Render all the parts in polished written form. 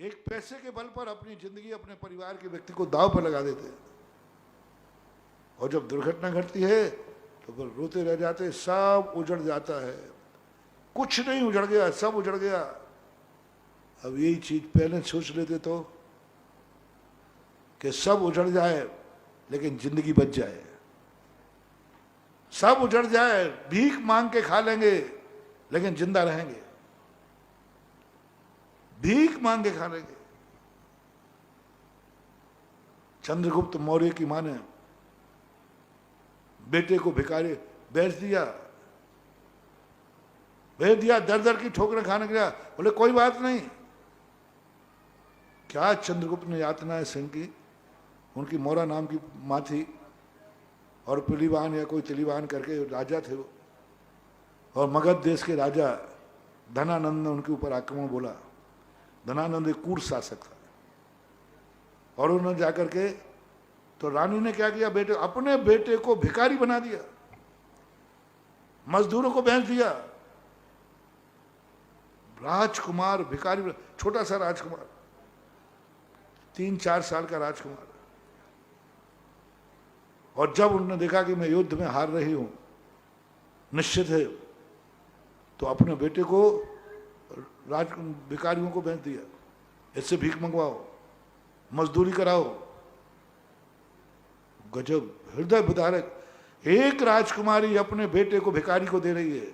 एक पैसे के बल पर अपनी जिंदगी अपने परिवार के व्यक्ति को दांव पर लगा देते हैं, और जब दुर्घटना घटती है तो फिर रोते रह जाते, सब उजड़ जाता है, कुछ नहीं उजड़ गया, सब उजड़ गया। अब यही चीज पहले सोच लेते तो कि सब उजड़ जाए लेकिन जिंदगी बच जाए, सब उजड़ जाए भीख मांग के खा लेंगे लेकिन जिंदा रहेंगे, भीख मांग के खा लेंगे। चंद्रगुप्त मौर्य की मां ने बेटे को भिखारी बेच दिया, दर दर की ठोकरें खाने के लिए। बोले कोई बात नहीं। क्या चंद्रगुप्त ने यातनाएं सहन की? उनकी मोरा नाम की मां थी और पिलीवान या कोई तिलीवान करके राजा थे वो, और मगध देश के राजा धनानंद ने उनके ऊपर आक्रमण बोला। धनानंद एक कूट शासक था, और उन्होंने जाकर के तो रानी ने क्या किया, बेटे अपने बेटे को भिखारी बना दिया, मजदूरों को बेच दिया। राजकुमार भिखारी, छोटा सा राजकुमार, 3-4 साल का राजकुमार। और जब उन्होंने देखा कि मैं युद्ध में हार रही हूं, निश्चित है, तो अपने बेटे को भिखारियों को बेच दिया, इससे भीख मंगवाओ, मजदूरी कराओ। गजब, हृदय विदारक। एक राजकुमारी अपने बेटे को भिखारी को दे रही है,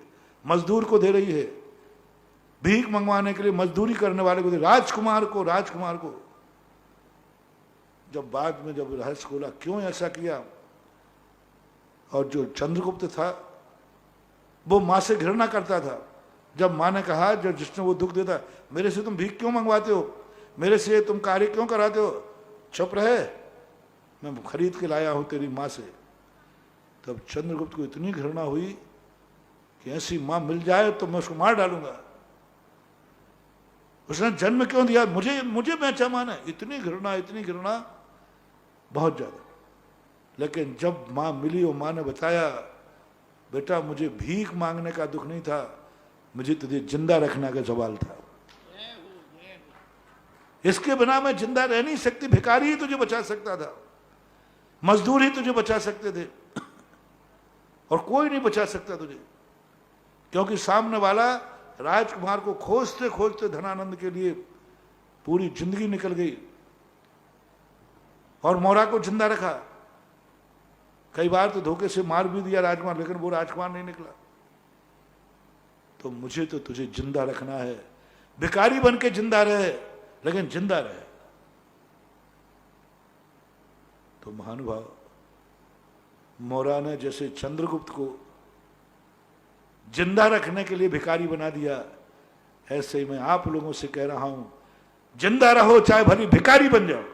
मजदूर को दे रही है, भीख मंगवाने के लिए मजदूरी करने वाले को दे, राजकुमार को। जब बाद में जब रहस्य खोला क्यों ऐसा किया, और जो चंद्रगुप्त था वो मां से घृणा करता था। जब मां ने कहा, जब जिसने वो दुख देता, मेरे से तुम भीख क्यों मंगवाते हो, मेरे से तुम कार्य क्यों कराते हो, चुप रहे, मैं खरीद के लाया हूं तेरी मां से। तब चंद्रगुप्त को इतनी घृणा हुई कि ऐसी मां मिल जाए तो मैं उसको मार डालूंगा। उसने जन्म क्यों दिया, मुझे बेचा मां ने, इतनी घृणा बहुत ज्यादा। लेकिन जब मां मिली और मां ने बताया, बेटा मुझे भीख मांगने का दुख नहीं था, मुझे तुझे जिंदा रखने का सवाल था, इसके बिना मैं जिंदा रह नहीं सकती, भिखारी ही तुझे बचा सकता था, मजदूर ही तुझे बचा सकते थे, और कोई नहीं बचा सकता तुझे। क्योंकि सामने वाला राजकुमार को खोजते खोजते धनानंद के लिए पूरी जिंदगी निकल गई, और मोरा को जिंदा रखा। कई बार तो धोखे से मार भी दिया राजकुमार, लेकिन वो राजकुमार नहीं निकला। तो मुझे तो तुझे जिंदा रखना है, भिखारी बन के जिंदा रहे लेकिन जिंदा रहे। तो महानुभाव, मोरा ने जैसे चंद्रगुप्त को जिंदा रखने के लिए भिखारी बना दिया, ऐसे ही मैं आप लोगों से कह रहा हूं, जिंदा रहो चाहे भली भिखारी बन जाओ,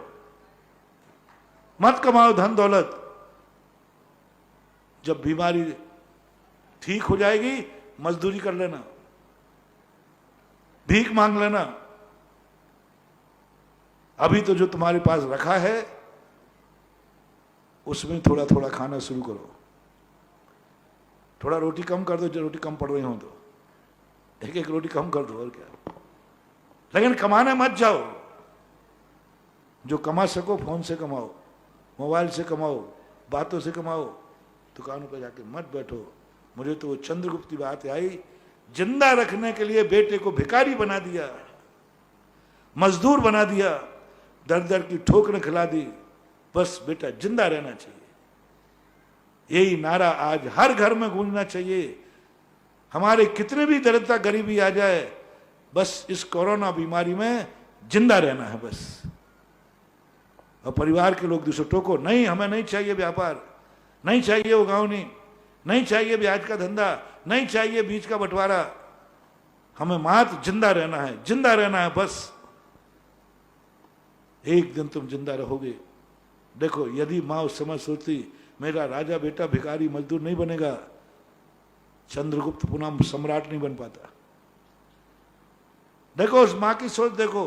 मत कमाओ धन दौलत। जब बीमारी ठीक हो जाएगी मजदूरी कर लेना, भीख मांग लेना। अभी तो जो तुम्हारे पास रखा है उसमें थोड़ा थोड़ा खाना शुरू करो, थोड़ा रोटी कम कर दो, जो रोटी कम पड़ रही हो तो एक रोटी कम कर दो, और क्या। लेकिन कमाने मत जाओ, जो कमा सको फोन से कमाओ, मोबाइल से कमाओ, बातों से कमाओ, दुकानों पर जाके मत बैठो। मुझे तो वो चंद्रगुप्त की बात आई, जिंदा रखने के लिए बेटे को भिखारी बना दिया, मजदूर बना दिया, दर दर की ठोकरें खिला दी, बस बेटा जिंदा रहना चाहिए। यही नारा आज हर घर में गूंजना चाहिए। हमारे कितने भी दरिद्रता गरीबी आ जाए, बस इस कोरोना बीमारी में जिंदा रहना है बस। और परिवार के लोग दूसरे टोको नहीं, हमें नहीं चाहिए व्यापार, नहीं चाहिए वो गाँव, नहीं चाहिए ब्याज का धंधा, नहीं चाहिए बीज का बंटवारा, हमें मात्र जिंदा रहना है बस। एक दिन तुम जिंदा रहोगे। देखो, यदि मां उस समय सोचती मेरा राजा बेटा भिखारी मजदूर नहीं बनेगा, चंद्रगुप्त पुनः सम्राट नहीं बन पाता। देखो उस मां की सोच, देखो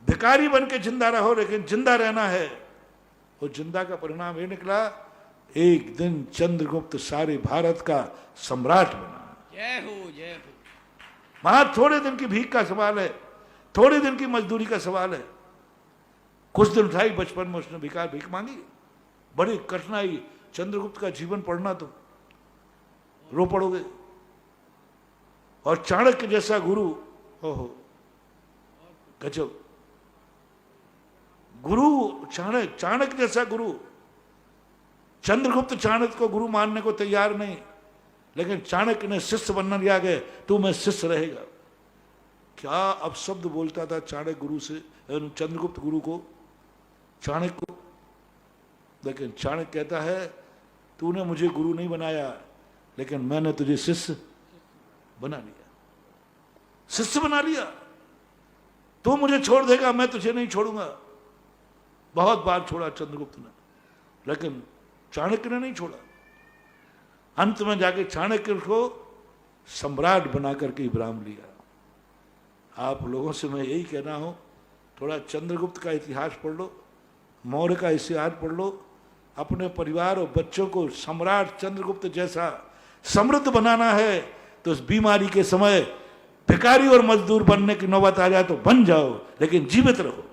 भिखारी बन के जिंदा रहो लेकिन जिंदा रहना है। और जिंदा का परिणाम ये निकला, एक दिन चंद्रगुप्त सारे भारत का सम्राट बना। जय हो जय हो। वहां थोड़े दिन की भीख का सवाल है, थोड़े दिन की मजदूरी का सवाल है। कुछ दिन उठाई, बचपन में उसने भीख मांगी, बड़ी कठिनाई। चंद्रगुप्त का जीवन पढ़ना तो रो पड़ोगे। और चाणक्य जैसा गुरु, ओहो गजब गुरु, चाणक्य जैसा गुरु। चंद्रगुप्त चाणक्य को गुरु मानने को तैयार नहीं, लेकिन चाणक्य ने शिष्य बनना लिया गया, तू मैं शिष्य रहेगा। क्या अपशब्द बोलता था चाणक्य गुरु से, चंद्रगुप्त गुरु को, चाणक्य को। लेकिन चाणक्य कहता है तूने मुझे गुरु नहीं बनाया, लेकिन मैंने तुझे शिष्य बना लिया, शिष्य बना लिया। तू मुझे छोड़ देगा, मैं तुझे नहीं छोड़ूंगा। बहुत बार छोड़ा चंद्रगुप्त ने, लेकिन चाणक्य ने नहीं छोड़ा। अंत में जाके चाणक्य को सम्राट बना करके इब्राहिम लिया। आप लोगों से मैं यही कहना हूं, थोड़ा चंद्रगुप्त का इतिहास पढ़ लो, मौर्य का इतिहास पढ़ लो। अपने परिवार और बच्चों को सम्राट चंद्रगुप्त जैसा समृद्ध बनाना है तो इस बीमारी के समय भिखारी और मजदूर बनने की नौबत आ जाए तो बन जाओ, लेकिन जीवित रहो।